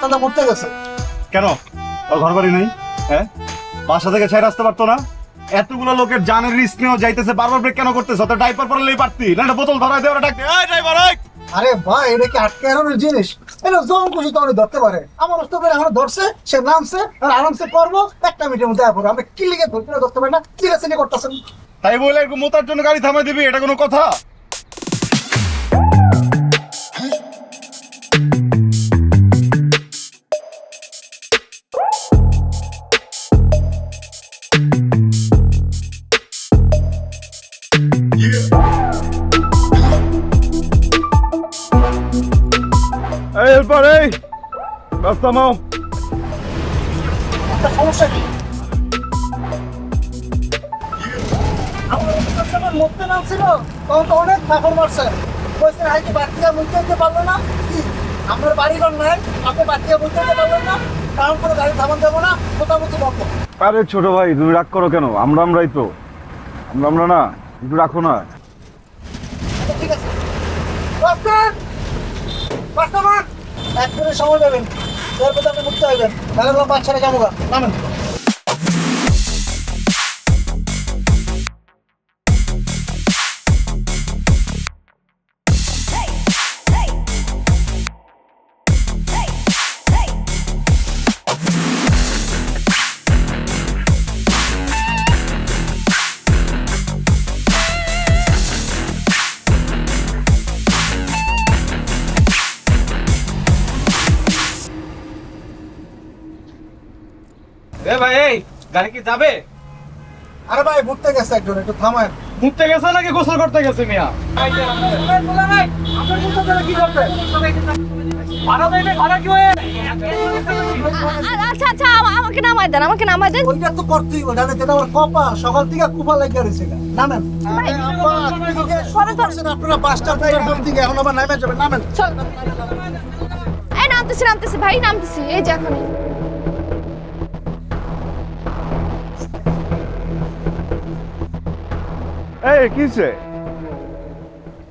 রাস্তাটা করতে গেছে। কেন ওর ঘর বাড়ি নেই? হ্যাঁ, বাসা থেকে ছেড়ে আসতে পারতো না? এতগুলো লোকের জানের রিস্ক নিয়েও যাইতেছে, বারবার ব্রেক কেন করতেছ? তো ডাইপার পরলেই পারতি, না একটা বোতল ধরাই দেওয়া ডাকতে, এই ড্রাইভার এই। আরে ভাই, এটা কি আটকে এড়ানোর জিনিস? এটা যখন খুশি তখন ধরতে পারে। আমার অস্ত করে এখন ধরছে, সে নামছে আর আরামসে করবো, একটা মিনিটের মধ্যে পড়ে। আমরা কি লিখে ধরতে ধরতে পারি না, চিরাচিনি করতেছেন। তাই বলে এরকম মোতার জন্য গাড়ি থামাই দিবি, এটা কোনো কথা? এই হেল্পার, এই রাস্তা মাও। একটা সমস্যা কি? আমার মধ্যে নামছিল, তখন তো অনেক ফাঁকর মারছে। বলছেন আজকে বাড়িতে মুখতে যেতে পারলো না কি? আপনার বাড়িঘর নাই, আপনি বাড়িতে মুখতে যেতে পারলেন না, কারণ কোনো গাড়ি থামান দেবো না, মোটামুটি বন্ধ। আরে ছোট ভাই, তুমি রাগ করো কেন? আমরাই তো, আমরা না, একটু রাখো না। আচ্ছা, ঠিক আছে। কাস্টমার, এক মিনিট সময় দেবেন, এরপর আপনি মুক্ত হইবেন, তাহলে আমরা বাচ্চারা যাবো গা। নামেন। এ ভাই, এই গাড়ি কি যাবে? আরে ভাই, ঘুরতে গেছে একজন, একটু থামেন। ঘুরতে গেছে নাকি গোসল করতে গেছে মিয়া? ভাড়া দেবে, ভাড়া কি হয়ে? আচ্ছা আচ্ছা, আমাকে নামাই দেন, আমাকে নামাই দেন। ওইটা তো করতেই হবে, জানেন যেটা আমার কপা সকাল থেকে কুপা লেগে রয়েছে। নামেন। আপনারা পাঁচটা প্লেটফর্ম থেকে এখন আবার নামে যাবেন, নামেন। চল। এই নামতেছি নামতেছি ভাই, নামতেছি, এই যে এখন। এই কিসে?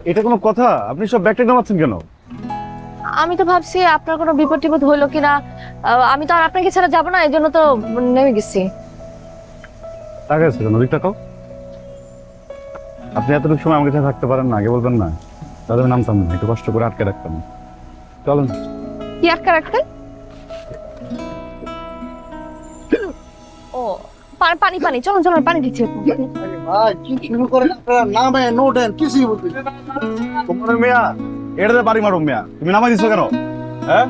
এটা কোনো কথা? আপনি সব ব্যাগটা নামাচ্ছেন কেন? আমি তো ভাবছি আপনার কোনো বিপদ টিপদ হইলো কিনা। আমি তো আর আপনাকে ছাড়া যাবো না, এই জন্য তো নেমে গেছি। টাকা আছে কেন? ওদিক টাকাও। আপনি এতটুকু সময় আমাকে সাথে থাকতে পারেন না, আগে বলবেন না, তাহলে আমি নামতাম না, একটু কষ্ট করে আটকে রাখতাম। চলেন। কি আটকা রাখতেন? ও পানি পানি, চলুন চলুন, পানি দিচ্ছি। ভাই কি শুরু করেন আপনারা? নামে নো ডেন কিছুই বলতে। তোমার মিয়া, এটাতে বাড়ি মারুম মিয়া, তুমি নামাই দিছো কেন? হ্যাঁ,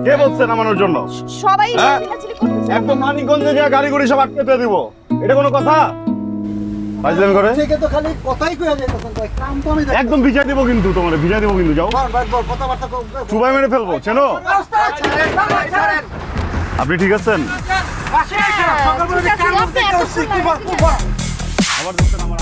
কে বলছে নামানোর জন্য? সবাই হ্যাঁ? চিল্লাচিল্লি করতেছে। একদম মানিকগঞ্জে গিয়ে গাড়ি গুড়ি সব আটকে দিয়ে দিব, এটা কোনো কথা? ফাজলামি করে থেকে তো খালি কথাই কইয়া যাইতেছেন ভাই, কাম তো আমি দেখি। একদম ভিজাই দিব কিন্তু, তোমার ভিজাই দিব কিন্তু, যাও ভাই বল, কথাবার্তা কম। চুবাই মেরে ফেলবো, চেনো? আপনি ঠিক আছেন? সকালবেলা যে কাম করতে গেছি, কুপা। আবার দেখছেন আমার